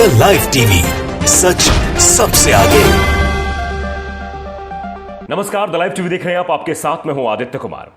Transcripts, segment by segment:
The live TV, सच सबसे आगे। नमस्कार, द लाइव टीवी देख रहे हैं आप। आपके साथ में हूं आदित्य कुमार।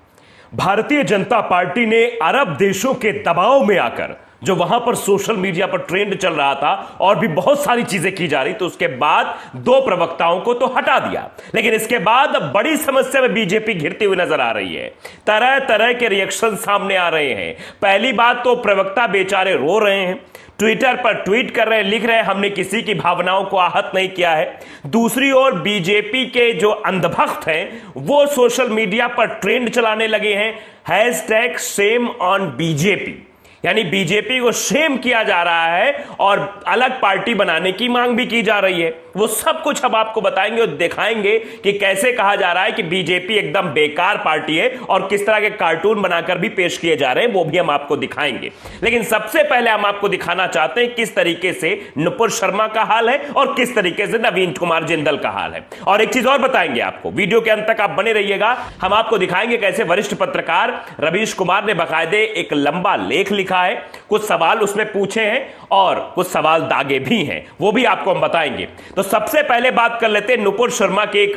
भारतीय जनता पार्टी ने अरब देशों के दबाव में आकर, जो वहां पर सोशल मीडिया पर ट्रेंड चल रहा था और भी बहुत सारी चीजें की जा रही, तो उसके बाद दो प्रवक्ताओं को तो हटा दिया, लेकिन इसके बाद बड़ी समस्या में बीजेपी घिरती हुई नजर आ रही है। तरह तरह के रिएक्शन सामने आ रहे हैं। पहली बात तो प्रवक्ता बेचारे रो रहे हैं, ट्विटर पर ट्वीट कर रहे हैं, लिख रहे हैं हमने किसी की भावनाओं को आहत नहीं किया है। दूसरी ओर बीजेपी के जो अंधभक्त हैं वो सोशल मीडिया पर ट्रेंड चलाने लगे हैं, हैशटैग शेम ऑन बीजेपी, यानी बीजेपी को शेम किया जा रहा है और अलग पार्टी बनाने की मांग भी की जा रही है। वो सब कुछ हम आपको बताएंगे और दिखाएंगे कि कैसे कहा जा रहा है कि बीजेपी एकदम बेकार पार्टी है और किस तरह के कार्टून बनाकर भी पेश किए जा रहे हैं, वो भी हम आपको दिखाएंगे। लेकिन सबसे पहले हम आपको दिखाना चाहते हैं किस तरीके से नुपुर शर्मा का हाल है और किस तरीके से नवीन कुमार जिंदल का हाल है। और एक चीज और बताएंगे आपको, वीडियो के अंत तक आप बने रहिएगा। हम आपको दिखाएंगे कैसे वरिष्ठ पत्रकार रवीश कुमार ने बाकायदे एक लंबा लेख लिखा है, कुछ सवाल उसमें पूछे हैं और कुछ सवाल दागे भी हैं, वो भी आपको हम बताएंगे। तो सबसे पहले बात कर लेते हैं नुपुर शर्मा के एक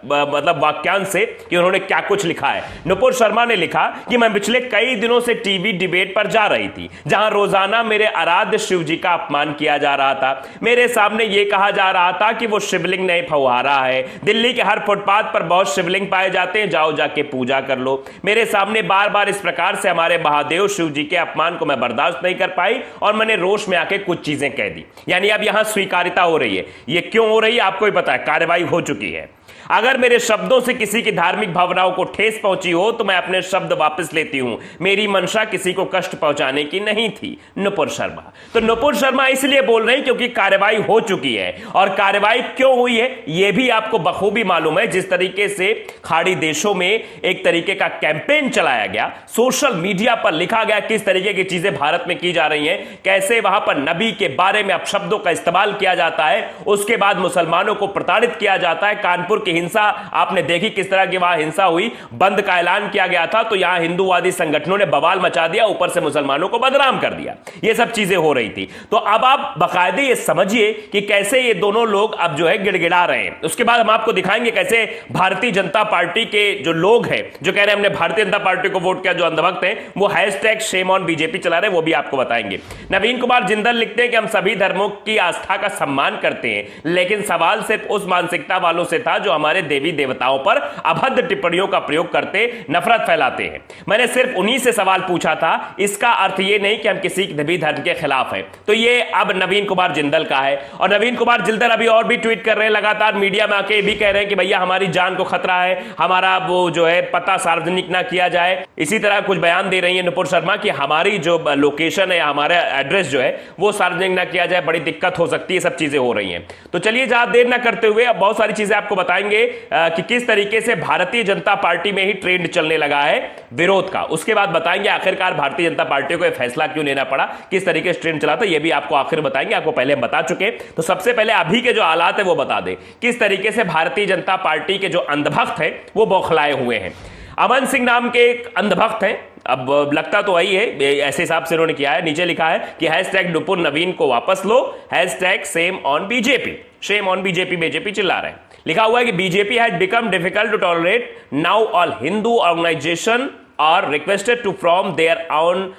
मतलब वाक्यांश से कि उन्होंने क्या कुछ लिखा है। नुपुर शर्मा ने लिखा कि मैं पिछले कई दिनों से टीवी डिबेट पर जा रही थी, जहां रोजाना मेरे आराध्य शिव जी का अपमान किया जा रहा था। मेरे सामने यह कहा जा रहा था कि वो शिवलिंग नहीं फव्वारा है। दिल्ली के हर फुटपाथ पर बहुत शिवलिंग पाए जाते हैं, जाओ जाके पूजा कर लो। मेरे सामने बार बार इस प्रकार से हमारे महादेव शिव जी के अपमान को मैं बर्दाश्त नहीं कर पाई और मैंने रोष में आके कुछ चीजें कह दी। यानी अब यहां स्वीकारिता हो रही है। ये क्यों हो रही है आपको ही पता है, कार्रवाई हो चुकी है। अगर मेरे शब्दों से किसी की धार्मिक भावनाओं को ठेस पहुंची हो तो मैं अपने शब्द वापस लेती हूं। मेरी मंशा किसी को कष्ट पहुंचाने की नहीं थी। नुपुर शर्मा। तो नुपुर शर्मा इसलिए बोल रहे हैं क्योंकि कार्रवाई हो चुकी है। और कार्रवाई क्यों हुई है यह भी आपको बखूबी मालूम है। जिस तरीके से खाड़ी देशों में एक तरीके का कैंपेन चलाया गया, सोशल मीडिया पर लिखा गया किस तरीके की चीजें भारत में की जा रही हैं, कैसे वहां पर नबी के बारे में अपशब्दों का इस्तेमाल किया जाता है, उसके बाद मुसलमानों को प्रताड़ित किया जाता है। कानपुर की हिंसा आपने देखी, किस तरह की वहां हिंसा हुई, बंद का ऐलान किया गया था तो यहां हिंदूवादी संगठनों ने बवाल मचा दिया, ऊपर से मुसलमानों को बदनाम कर दिया। ये सब चीजें हो रही थी। तो अब आप बाकायदे ये समझिए कि कैसे ये दोनों लोग अब जो है गिड़गिड़ा रहे हैं। उसके बाद हम आपको दिखाएंगे कैसे भारतीय जनता पार्टी के जो लोग हैं, जो कह रहे हैं हमने भारतीय जनता पार्टी को वोट किया, जो अंधभक्त हैं, वो हैशटैग शेम ऑन बीजेपी चला रहे हैं, वो भी आपको बताएंगे। नवीन कुमार जिंदल लिखते हैं कि हम सभी धर्मों की आस्था का सम्मान करते हैं, लेकिन सवाल सिर्फ उस मानसिकता वालों से था जो हमारे देवी देवताओं पर अभद्र टिप्पणियों का प्रयोग करते, नफरत फैलाते हैं। मैंने सिर्फ उन्हीं से सवाल पूछा था, इसका अर्थ यह नहीं कि हम किसी भी धर्म के खिलाफ हैं। तो ये अब नवीन कुमार जिंदल का है। और नवीन कुमार जिंदल अभी और भी ट्वीट कर रहे हैं, लगातार मीडिया में आके भी कह रहे हैं कि भैया हमारी जान को खतरा है, हमारा वो जो है पता सार्वजनिक ना किया जाए। इसी तरह कुछ बयान दे रही है नुपुर शर्मा कि हमारी जो लोकेशन है, हमारा एड्रेस जो है वो सार्वजनिक ना किया जाए, बड़ी दिक्कत हो सकती है। सब चीजें हो रही हैं। तो चलिए ज्यादा देर ना करते हुए अब बहुत सारी चीजें आपको बताएंगे कि किस तरीके से भारतीय जनता पार्टी में ही ट्रेंड चलने लगा है विरोध का। उसके बाद बताएंगे आखिरकार भारतीय जनता पार्टी को यह फैसला क्यों लेना पड़ा, किस तरीके से ट्रेंड चला था, यह भी आपको आखिर बताएंगे। आपको पहले हम बता चुके। तो सबसे पहले अभी के जो हालात है वो बता दें, किस तरीके से भारतीय जनता पार्टी के जो अंधभक्त हैं वो बौखलाए हुए हैं। अमन सिंह नाम के एक अंधभक्त हैं, अब लगता तो वही है, ऐसे हिसाब से उन्होंने किया है। नीचे लिखा है कि हैशटैग नुपुर नवीन को वापस लो, hashtag shame on BJP, shame on BJP, BJP चिल्ला रहे हैं। लिखा हुआ है कि BJP has become difficult to tolerate, now all Hindu organisation are requested to from their own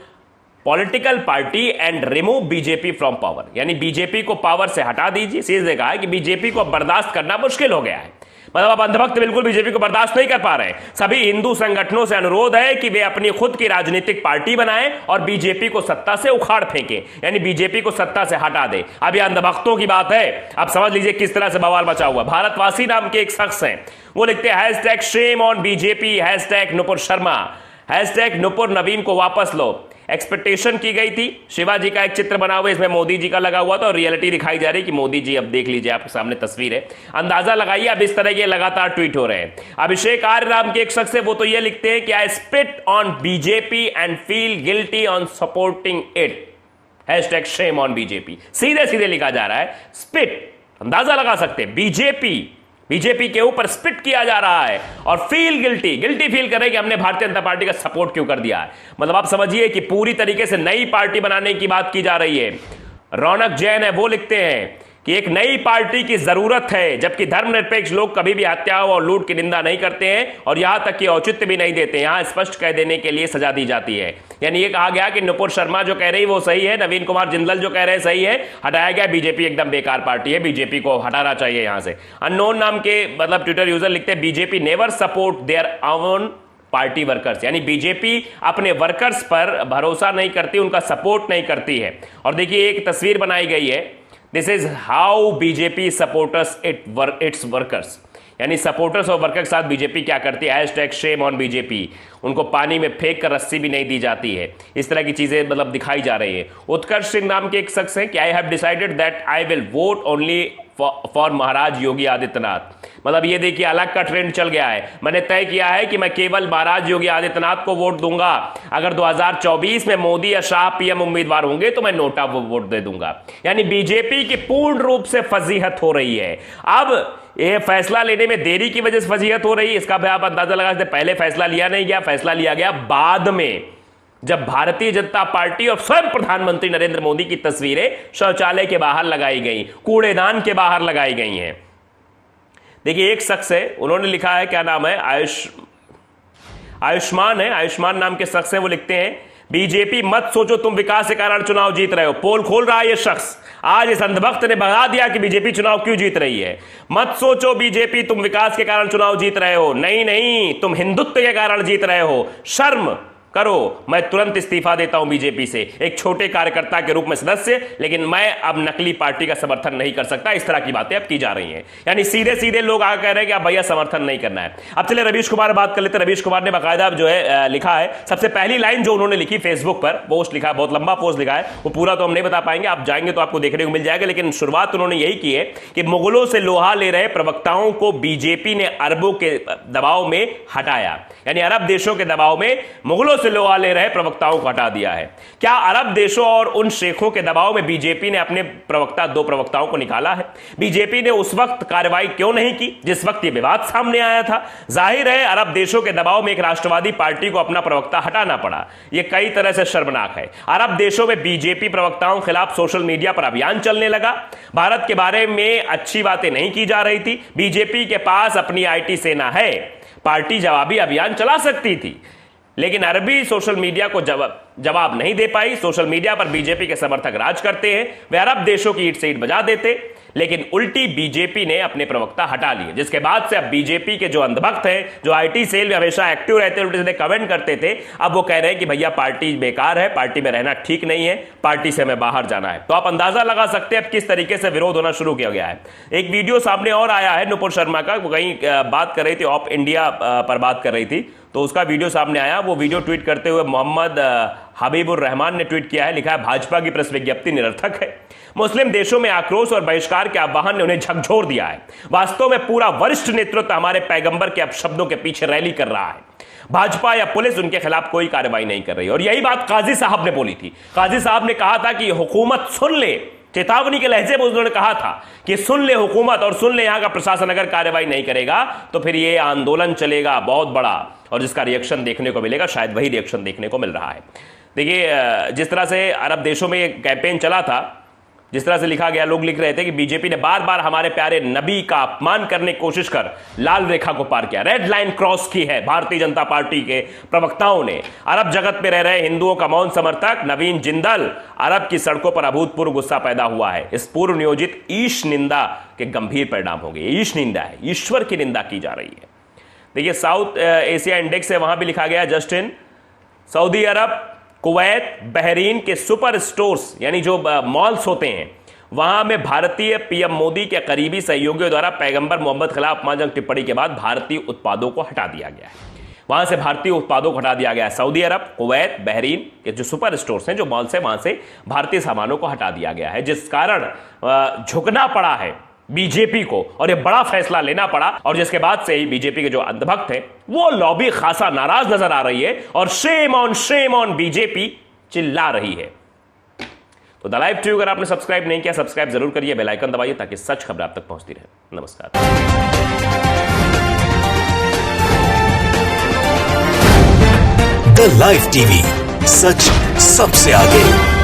political party and remove BJP from power. यानी BJP को power से हटा दीजिए। सीधे कहा है कि बीजेपी को बर्दाश्त करना मुश्किल हो गया है। मतलब अब अंधभक्त बिल्कुल बीजेपी को बर्दाश्त नहीं कर पा रहे हैं। सभी हिंदू संगठनों से अनुरोध है कि वे अपनी खुद की राजनीतिक पार्टी बनाएं और बीजेपी को सत्ता से उखाड़ फेंकें, यानी बीजेपी को सत्ता से हटा दें। अब ये अंधभक्तों की बात है। अब समझ लीजिए किस तरह से बवाल मचा हुआ। भारतवासी नाम के एक शख्स हैं, वो लिखते हैं hashtag shame on BJP, hashtag Nupur Sharma, hashtag Nupur Naveen को वापस लो। एक्सपेक्टेशन की गई थी, शिवाजी का एक चित्र बना हुआ है, इसमें मोदी जी का लगा हुआ था और रियलिटी दिखाई जा रही कि मोदी जी, अब देख लीजिए आपके सामने तस्वीर है, अंदाजा लगाइए। अब इस तरह के लगातार ट्वीट हो रहे हैं। अभिषेक आर्य नाम के एक शख्स है, वो तो ये लिखते हैं कि आई spit on BJP and feel guilty on supporting it, hashtag shame on BJP. सीधे सीधे लिखा जा रहा है स्पिट, अंदाजा लगा सकते हैं, बीजेपी के ऊपर स्पिट किया जा रहा है और फील गिल्टी फील कर रहे हैं कि हमने भारतीय जनता पार्टी का सपोर्ट क्यों कर दिया है। मतलब आप समझिए कि पूरी तरीके से नई पार्टी बनाने की बात की जा रही है। रौनक जैन है, वो लिखते हैं कि एक नई पार्टी की जरूरत है, जबकि धर्मनिरपेक्ष लोग कभी भी हत्याओं और लूट की निंदा नहीं करते हैं और यहां तक कि औचित्य भी नहीं देते, यहां स्पष्ट कह देने के लिए सजा दी जाती है। यानी ये कहा गया कि नुपुर शर्मा जो कह रही वो सही है, नवीन कुमार जिंदल जो कह रहे सही है, हटाया गया, बीजेपी एकदम बेकार पार्टी है, बीजेपी को हटाना चाहिए यहां से। अननोन नाम के मतलब ट्विटर यूजर लिखते हैं BJP never support their own party workers, यानी बीजेपी अपने वर्कर्स पर भरोसा नहीं करती, उनका सपोर्ट नहीं करती है। और देखिए एक तस्वीर बनाई गई है, this is how BJP supporters it's workers, यानी सपोर्टर्स और वर्कर के साथ बीजेपी क्या करती है, हैशटैग शेम ऑन बीजेपी, उनको पानी में फेंक कर रस्सी भी नहीं दी जाती है, इस तरह की चीजें मतलब दिखाई जा रही है। उत्कर्ष सिंह नाम के एक शख्स है कि I have decided that I will vote only for Maharaj Yogi Adityanath, मतलब ये देखिए अलग का ट्रेंड चल गया है, मैंने तय किया है कि मैं केवल महाराज योगी आदित्यनाथ को वोट दूंगा, अगर 2024 में मोदी या शाह पीएम उम्मीदवार होंगे तो मैं नोटा वोट दे दूंगा। यानी बीजेपी की पूर्ण रूप से फजीहत हो रही है। अब ये फैसला लेने में देरी की वजह से फजीहत हो रही है, इसका भी आप अंदाजा लगा सकते, पहले फैसला लिया नहीं गया, फैसला लिया गया बाद में, जब भारतीय जनता पार्टी और स्वयं प्रधानमंत्री नरेंद्र मोदी की तस्वीरें शौचालय के बाहर लगाई गई, कूड़ेदान के बाहर लगाई गई हैं। देखिए एक शख्स है, उन्होंने लिखा है, क्या नाम है, आयुष्मान है, आयुष्मान नाम के शख्स है, वो लिखते हैं बीजेपी मत सोचो तुम विकास के कारण चुनाव जीत रहे हो। पोल खोल रहा है ये शख्स, आज इस अंधभक्त ने बता दिया कि बीजेपी चुनाव क्यों जीत रही है। मत सोचो बीजेपी तुम विकास के कारण चुनाव जीत रहे हो, नहीं नहीं, तुम हिंदुत्व के कारण जीत रहे हो, शर्म करो। मैं तुरंत इस्तीफा देता हूं बीजेपी से, एक छोटे कार्यकर्ता के रूप में सदस्य, लेकिन मैं अब नकली पार्टी का समर्थन नहीं कर सकता। इस तरह की बातें अब की जा रही हैं, यानी सीधे सीधे लोग आगे कह रहे हैं कि अब भैया समर्थन नहीं करना है। अब चले रवीश कुमार बात कर लेते हैं। रवीश कुमार ने बाकायदा जो है लिखा है, सबसे पहली लाइन जो उन्होंने लिखी फेसबुक पर पोस्ट लिखा है, बहुत लंबा पोस्ट लिखा है, वो पूरा तो हम नहीं बता पाएंगे, आप जाएंगे तो आपको देखने को मिल जाएगा, लेकिन शुरुआत उन्होंने यही की है कि मुगलों से लोहा ले रहे प्रवक्ताओं को बीजेपी ने अरबों के दबाव में हटाया, यानी अरब देशों के दबाव में मुगलों से लोहा ले रहे प्रवक्ताओं को हटा दिया है। क्या अरब देशों और उन शेखों के दबाव में बीजेपी ने अपने दो प्रवक्ताओं को निकाला है? बीजेपी ने उस वक्त कार्रवाई क्यों नहीं की जिस वक्त यह विवाद सामने आया था? जाहिर है अरब देशों के दबाव में एक राष्ट्रवादी पार्टी को अपना प्रवक्ता हटाना पड़ा, यह कई तरह से शर्मनाक है। अरब देशों में बीजेपी प्रवक्ताओं के खिलाफ सोशल मीडिया पर अभियान चलने लगा, भारत के बारे में अच्छी बातें नहीं की जा रही थी। बीजेपी के पास अपनी आईटी सेना है, पार्टी जवाबी अभियान चला सकती थी, लेकिन अरबी सोशल मीडिया को जवाब नहीं दे पाई। सोशल मीडिया पर बीजेपी के समर्थक राज करते हैं, वे अरब देशों की ईंट से ईंट बजा देते, लेकिन उल्टी बीजेपी ने अपने प्रवक्ता हटा लिए, जिसके बाद से अब बीजेपी के जो अंधभक्त हैं, जो आईटी सेल में हमेशा एक्टिव रहते, उल्टे सीधे कमेंट करते थे, अब वो कह रहे हैं कि भैया पार्टी बेकार है, पार्टी में रहना ठीक नहीं है, पार्टी से हमें बाहर जाना है। तो आप अंदाजा लगा सकते हैं अब किस तरीके से विरोध होना शुरू किया गया है। एक वीडियो सामने और आया है नुपुर शर्मा का, वो कहीं बात कर रही थी, ऑफ इंडिया पर बात कर रही थी, तो उसका वीडियो सामने आया। वो वीडियो ट्वीट करते हुए मोहम्मद हबीबुर रहमान ने ट्वीट किया है, लिखा है भाजपा की प्रेस विज्ञप्ति निरर्थक है, मुस्लिम देशों में आक्रोश और बहिष्कार के आह्वान ने उन्हें झकझोर दिया है। वास्तव में पूरा वरिष्ठ नेतृत्व हमारे पैगंबर के अपशब्दों के पीछे रैली कर रहा है, भाजपा या पुलिस उनके खिलाफ कोई कार्रवाई नहीं कर रही। और यही बात काजी साहब ने बोली थी। काजी साहब ने कहा था कि हुकूमत सुन ले, चेतावनी के लहजे में उन्होंने कहा था कि सुन ले हुकूमत और सुन ले यहां का प्रशासन, अगर कार्रवाई नहीं करेगा तो फिर यह आंदोलन चलेगा बहुत बड़ा, और जिसका रिएक्शन देखने को मिलेगा शायद वही रिएक्शन देखने को मिल रहा है। देखिए जिस तरह से अरब देशों में कैंपेन चला था, जिस तरह से लिखा गया, लोग लिख रहे थे कि बीजेपी ने बार बार हमारे प्यारे नबी का अपमान करने की कोशिश कर लाल रेखा को पार किया, रेड लाइन क्रॉस की है भारतीय जनता पार्टी के प्रवक्ताओं ने। अरब जगत में रह रहे हिंदुओं का मौन समर्थक नवीन जिंदल, अरब की सड़कों पर अभूतपूर्व गुस्सा पैदा हुआ है। इस पूर्व नियोजित ईश निंदा के गंभीर परिणाम होंगे। ईश निंदा है, ईश्वर की निंदा की जा रही है। देखिए साउथ एशिया इंडेक्स है, वहां भी लिखा गया जस्टिन, सऊदी अरब, कुवैत, बहरीन के सुपर स्टोर्स यानी जो मॉल्स होते हैं, वहां में भारतीय पीएम मोदी के करीबी सहयोगियों द्वारा पैगंबर मोहम्मद खिलाफ अपमानजनक टिप्पणी के बाद भारतीय उत्पादों को हटा दिया गया है। वहां से भारतीय उत्पादों को हटा दिया गया है। सऊदी अरब, कुवैत, बहरीन के जो सुपर स्टोर्स हैं, जो मॉल्स हैं, वहां से भारतीय सामानों को हटा दिया गया है, जिस कारण झुकना पड़ा है बीजेपी को और ये बड़ा फैसला लेना पड़ा। और जिसके बाद से ही बीजेपी के जो अंधभक्त हैं वो लॉबी खासा नाराज नजर आ रही है और शेम ऑन बीजेपी चिल्ला रही है। तो द लाइव टीवी अगर आपने सब्सक्राइब नहीं किया, सब्सक्राइब जरूर करिए, बेल आइकन दबाइए ताकि सच खबर आप तक पहुंचती रहे। नमस्कार। द लाइव टीवी, सच सबसे आगे।